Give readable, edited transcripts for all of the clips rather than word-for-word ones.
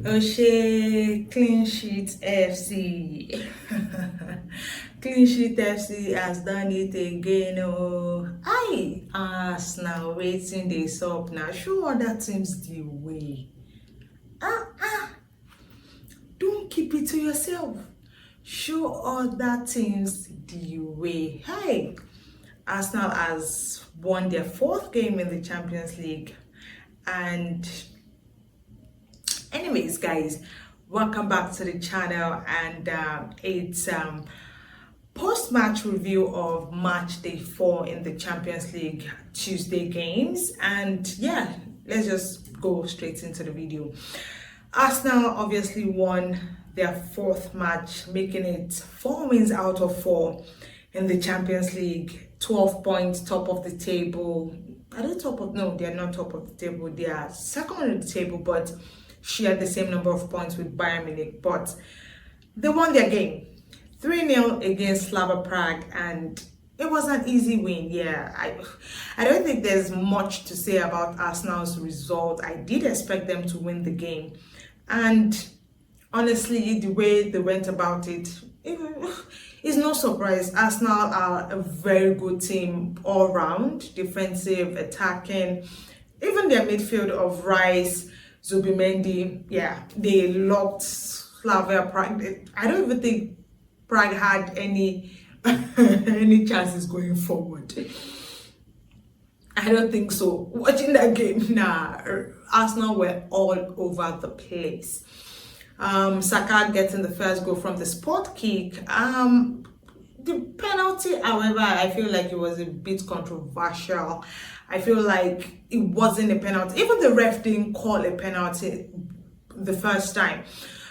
Oshe, clean sheet FC. Clean sheet FC has done it again. Oh, I Arsenal waiting this up now. Show other teams the way. Don't keep it to yourself. Show other teams the way. Hey, Arsenal has won their fourth game in the Champions League, and anyways guys, welcome back to the channel, and it's post-match review of match day 4 in the Champions League Tuesday games. And yeah, let's just go straight into the video. Arsenal obviously won their fourth match, making it 4 wins out of 4 in the Champions League, 12 points, top of the table. Are they top of? No, they're not top of the table. They are second on the table, but shared the same number of points with Bayern Munich. But they won their game 3-0 against Slava Prague, and it was an easy win. Yeah, I don't think there's much to say about Arsenal's result. I did expect them to win the game, and honestly, the way they went about it, it's no surprise. Arsenal are a very good team all round, defensive, attacking. Even their midfield of Rice, Zubimendi, yeah, they locked Slavia Prague. I don't even think Prague had any any chances going forward. I don't think so. Watching that game, nah, Arsenal were all over the place. Saka getting the first goal from the spot kick. The penalty, however, I feel like it was a bit controversial. I feel like it wasn't a penalty. Even the ref didn't call a penalty the first time.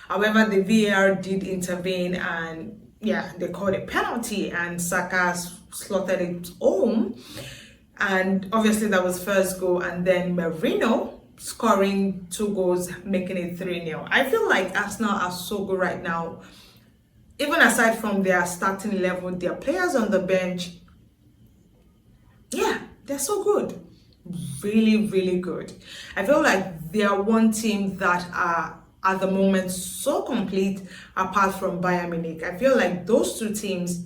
However, the VAR did intervene, and yeah, they called a penalty, and Saka slotted it home. And obviously that was first goal, and then Merino scoring 2 goals, making it 3-0. I feel like Arsenal are so good right now. Even aside from their starting level, their players on the bench, yeah, they're so good. Really, really good. I feel like they are one team that are at the moment so complete, apart from Bayern Munich. I feel like those two teams,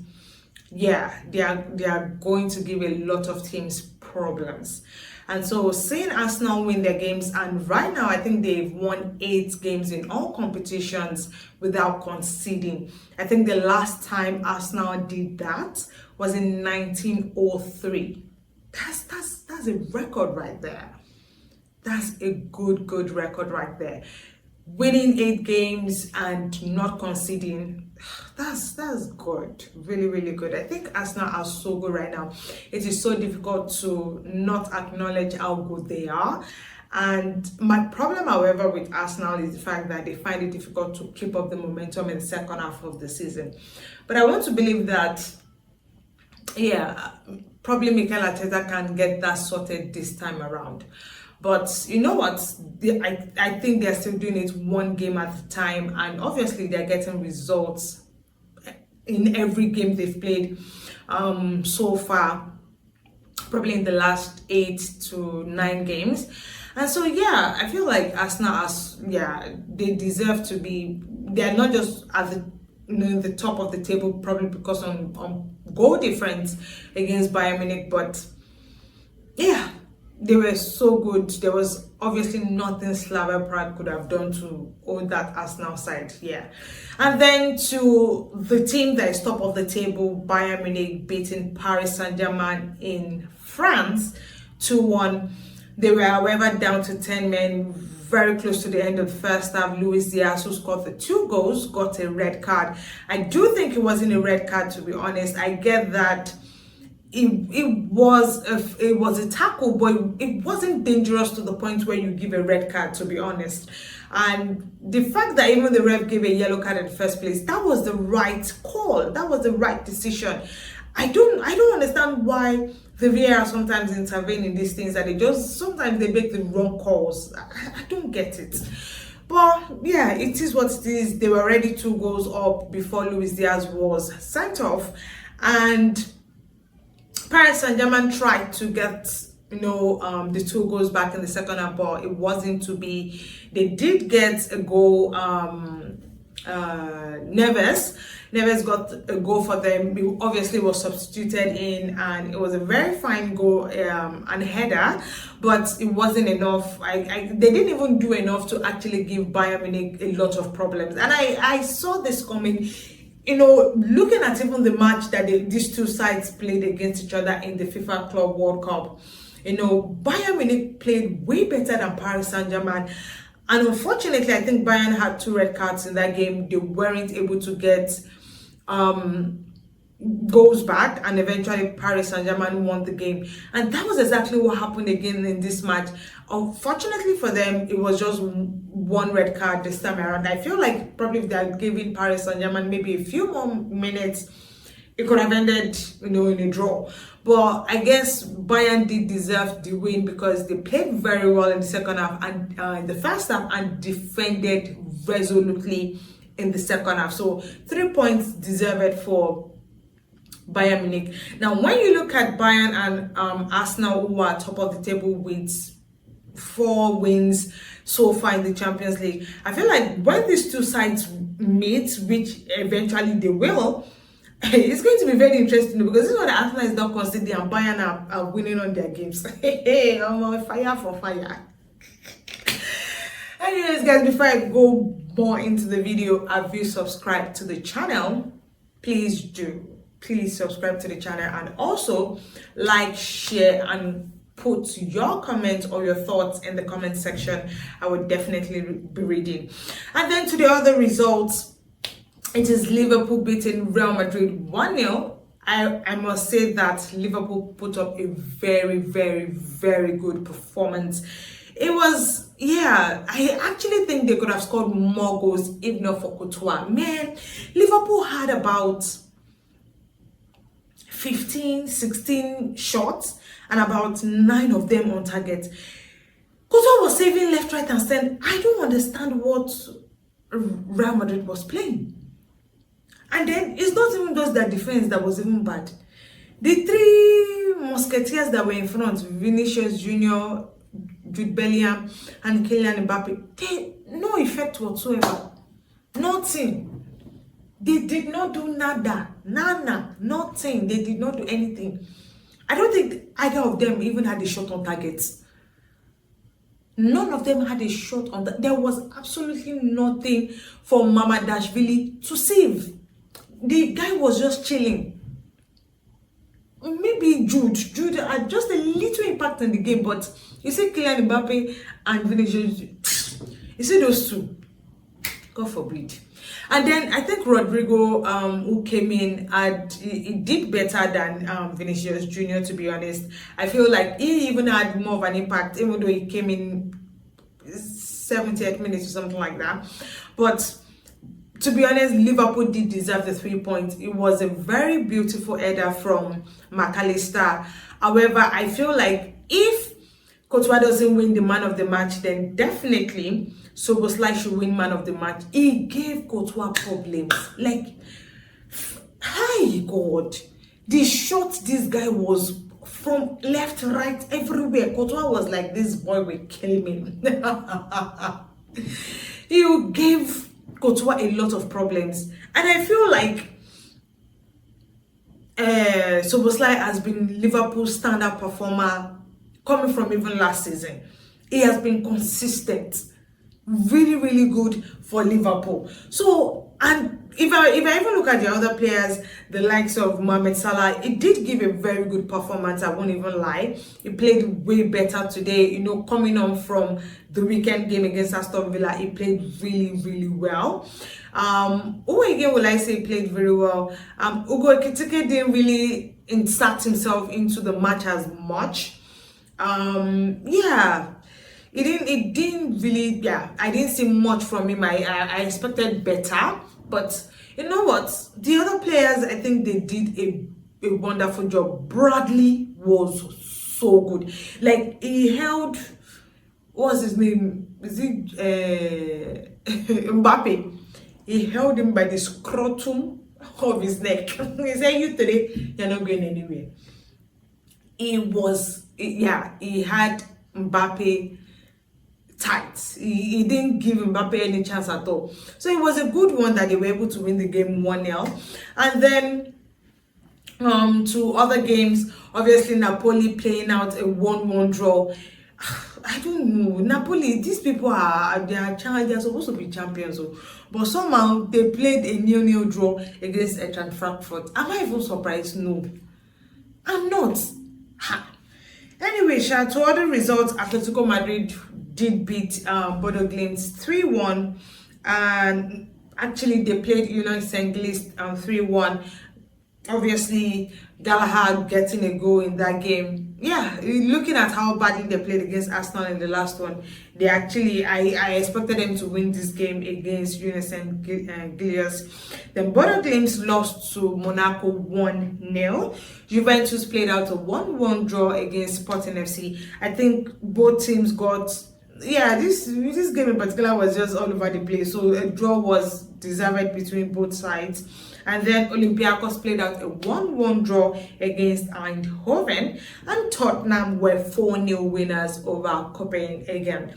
yeah, they are going to give a lot of teams problems. And so seeing Arsenal win their games, and right now I think they've won 8 games in all competitions without conceding. I think the last time Arsenal did that was in 1903. That's a record right there. That's a good record right there. Winning 8 games and not conceding, that's good. Really good. I think Arsenal are so good right now. It is so difficult to not acknowledge how good they are. And my problem, however, with Arsenal is the fact that they find it difficult to keep up the momentum in the second half of the season. But I want to believe that, yeah, probably Mikel Arteta can get that sorted this time around. But you know what? I think they're still doing it one game at a time, and obviously they're getting results in every game they've played so far, probably in the last 8 to 9 games. And so yeah, I feel like Arsenal, they deserve to be. They're not just at the top of the table, probably because on goal difference against Bayern Munich, but yeah, they were so good. There was obviously nothing Slavia Prague could have done to hold that Arsenal side. Yeah. And then to the team that is top of the table, Bayern Munich beating Paris Saint-Germain in France 2-1. They were, however, down to 10 men very close to the end of the first half. Luis Diaz, who scored the 2 goals, got a red card. I do think it wasn't a red card, to be honest. I get that it was a tackle, but it wasn't dangerous to the point where you give a red card, to be honest. And the fact that even the ref gave a yellow card in the first place, that was the right call. That was the right decision. I don't understand why the VAR sometimes intervene in these things, that sometimes they make the wrong calls. I don't get it. But yeah, it is what it is. They were already 2 goals up before Luis Diaz was sent off, and Paris Saint-Germain tried to get the 2 goals back in the second half, but it wasn't to be. They did get a goal. Neves got a goal for them. He obviously was substituted in, and it was a very fine goal and header, but it wasn't enough. They didn't even do enough to actually give Bayern Munich a lot of problems. And I saw this coming. Looking at even the match that these two sides played against each other in the FIFA Club World Cup, Bayern Munich played way better than Paris Saint-Germain. And unfortunately, I think Bayern had 2 red cards in that game. They weren't able to get goals back, and eventually Paris Saint-Germain won the game. And that was exactly what happened again in this match. Unfortunately for them, it was just 1 red card this time around. I feel like probably if they had given Paris Saint-Germain maybe a few more minutes, it could have ended, in a draw. But I guess Bayern did deserve the win because they played very well in the second half and in the first half, and defended resolutely in the second half. So 3 points deserved for Bayern Munich. Now, when you look at Bayern and Arsenal, who are top of the table with 4 wins so far in the Champions League, I feel like when these two sides meet, which eventually they will, it's going to be very interesting because this is what Arsenal is not conceding and Bayern are winning on their games. I'm on fire for fire. Anyways, guys, before I go more into the video, have you subscribed to the channel? Please do. Please subscribe to the channel, and also like, share, and put your comments or your thoughts in the comment section. I would definitely be reading. And then to the other results, it is Liverpool beating Real Madrid 1-0. I must say that Liverpool put up a very, very, very good performance. It was, I actually think they could have scored more goals if not for Courtois. Man, Liverpool had about 15, 16 shots and about 9 of them on target. Courtois was saving left, right, and center. I don't understand what Real Madrid was playing. And then it's not even just their defense that was even bad. The 3 musketeers that were in front, Vinicius Jr., Jude Bellingham, and Kylian Mbappe, they no effect whatsoever. Nothing. They did not do nada. Nothing. They did not do anything. I don't think either of them even had a shot on target. None of them had a shot on that. There was absolutely nothing for Mamadashvili to save. The guy was just chilling. Maybe Jude had just a little impact in the game, but you see Kylian Mbappe and Vinicius, you see those two, God forbid. And then I think Rodrigo, who came in, he did better than Vinicius Jr., to be honest. I feel like he even had more of an impact, even though he came in 78 minutes or something like that. But to be honest, Liverpool did deserve the 3 points. It was a very beautiful header from McAllister. However, I feel like if Courtois doesn't win the man of the match, then definitely Szoboszlai should win man of the match. He gave Courtois problems. Like, hi God. The shot this guy was from left, right, everywhere. Courtois was like, this boy will kill me. He gave Courtois a lot of problems. And I feel like Szoboszlai has been Liverpool's standout performer coming from even last season. He has been consistent, really, really good for Liverpool. So, and if I even look at the other players, the likes of Mohamed Salah, he did give a very good performance, I won't even lie. He played way better today, coming on from the weekend game against Aston Villa. He played really, really well. Who again will I say played very well? Ugo Ekitike didn't really insert himself into the match as much. It didn't really, I didn't see much from him. I expected better, but you know what? The other players, I think they did a wonderful job. Bradley was so good. Like, he held, what's his name? Is it Mbappe? He held him by the scrotum of his neck. He said, you today, you're not going anywhere. he had Mbappe tight. He didn't give Mbappe any chance at all. So it was a good one that they were able to win the game 1-0. And then to other games, obviously Napoli playing out a 1-1 draw. I don't know. Napoli, these people they're supposed to be champions, but somehow they played a 0-0 draw against Eintracht Frankfurt. Am I even surprised? No, I'm not. Ha. Anyway, to other results, Atletico Madrid did beat Bodo Glimt 3-1, and actually they played Union Saint-Gilles 3-1. Obviously, Galahad getting a goal in that game. Yeah, looking at how badly they played against Arsenal in the last one, they actually, I expected them to win this game against Union Saint-Gilles. Then Bodo Glimt lost to Monaco 1-0. Juventus played out a 1-1 draw against Sporting FC. I think both teams got, this game in particular was just all over the place. So a draw was deserved between both sides. And then Olympiacos played out a 1-1 draw against Eindhoven, and Tottenham were 4-0 winners over Copenhagen.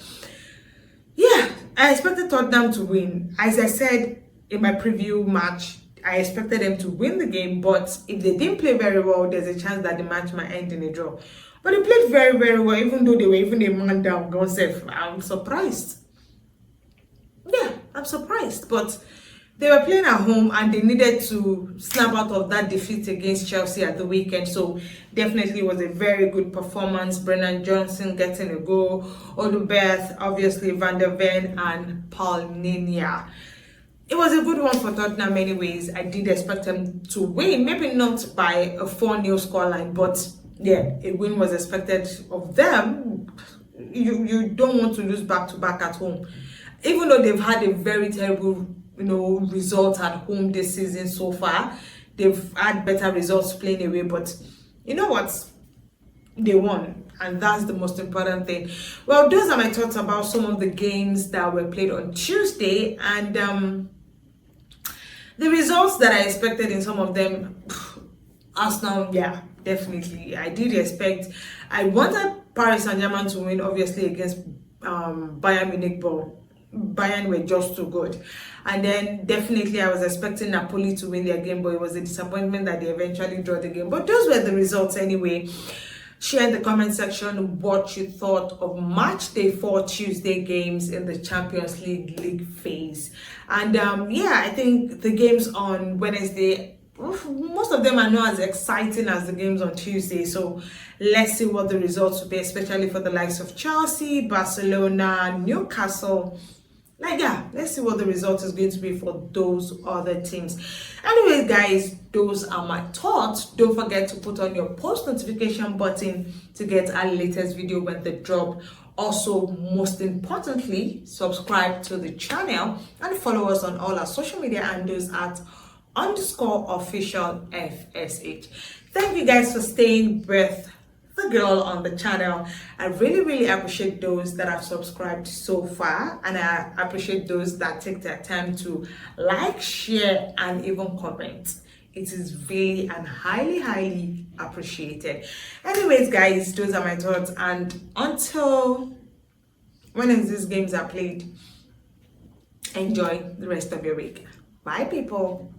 Yeah, I expected Tottenham to win. As I said in my preview match, I expected them to win the game, but if they didn't play very well, there's a chance that the match might end in a draw. But they played very, very well, even though they were even a man down. I'm surprised. Yeah, I'm surprised, but they were playing at home and they needed to snap out of that defeat against Chelsea at the weekend. So definitely was a very good performance. Brennan Johnson getting a goal. Odubert, obviously Van der Ven and Palhinha. It was a good one for Tottenham anyways. I did expect them to win. Maybe not by a 4-0 scoreline, but yeah, a win was expected of them. You don't want to lose back-to-back at home. Even though they've had a very terrible results at home this season so far, they've had better results playing away, but you know what, they won, and that's the most important thing. Well, those are my thoughts about some of the games that were played on Tuesday, and the results that I expected in some of them. Arsenal, yeah, definitely, I did expect. I wanted Paris Saint-Germain to win, obviously, against Bayern Munich, but Bayern were just too good. And then definitely I was expecting Napoli to win their game, but it was a disappointment that they eventually drew the game. But those were the results anyway. Share in the comment section what you thought of match day 4 Tuesday games in the Champions League phase. And I think the games on Wednesday, most of them are not as exciting as the games on Tuesday. So let's see what the results will be, especially for the likes of Chelsea, Barcelona, Newcastle. Let's see what the result is going to be for those other teams. Anyways, guys, those are my thoughts. Don't forget to put on your post notification button to get our latest video when they drop. Also, most importantly, subscribe to the channel and follow us on all our social media handles at _official FSH. Thank you guys for staying with the girl on the channel. I really appreciate those that have subscribed so far, and I appreciate those that take their time to like, share, and even comment. It is really and highly appreciated. Anyways, guys, those are my thoughts, and until when these games are played, enjoy the rest of your week. Bye, people.